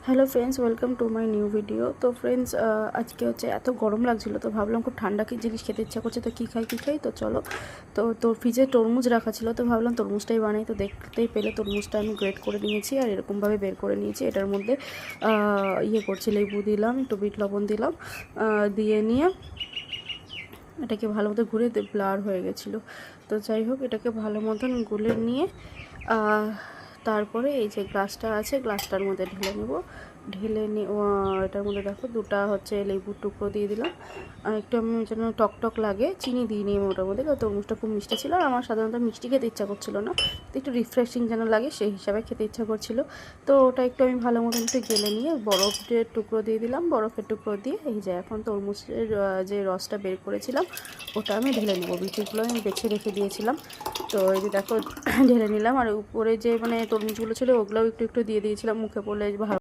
Hello friends, welcome to my new video. তো friends, আজকে হচ্ছে এত গরম লাগছিলো, তো ভাবলাম খুব ঠান্ডা কি জিনিস খেতে ইচ্ছা করছে, তো কী খাই তো চলো। তো ফ্রিজে তরমুজ রাখা ছিল, তো ভাবলাম তরমুজটাই বানাই। তো দেখতেই পেলে তরমুজটা আমি গ্রেট করে নিয়েছি আর এরকমভাবে বের করে নিয়েছি। এটার মধ্যে করছি, লেবু দিলাম, একটু বিট লবণ দিলাম, দিয়ে নিয়ে এটাকে ভালো মতো ঘুরে ব্লার হয়ে গেছিলো। তো যাই হোক, এটাকে ভালো মতন গুলে নিয়ে তারপরে এই যে গ্লাসটা আছে, গ্লাসটার মধ্যে ঢেলে নেব। ঢেলে নিয়ে এটার মধ্যে দেখো দুটা হচ্ছে লেবুর টুকরো দিয়ে দিলাম। আর একটু আমি যেন টক লাগে চিনি দিয়ে নিই ওটার মধ্যে, কারণ তরমুজটা খুব মিষ্টি ছিল আর আমার সাধারণত মিষ্টি খেতে ইচ্ছা করছিল না, তো একটু রিফ্রেশিং যেন লাগে সেই হিসাবে খেতে ইচ্ছা করছিল। তো ওটা একটু আমি ভালো মতন একটু গেলে নিয়ে বরফের টুকরো দিয়ে দিলাম। বরফের টুকরো দিয়ে এই যে এখন তরমুজের যে রসটা বের করেছিলাম ওটা আমি ঢেলে নেবো। বিচিগুলো আমি বেছে রেখে দিয়েছিলাম, তো এই যে দেখো ঢেলে নিলাম। আর উপরে যে তরমুজগুলো ছিল ওগুলোও একটু দিয়ে দিয়েছিলাম, মুখে পড়লে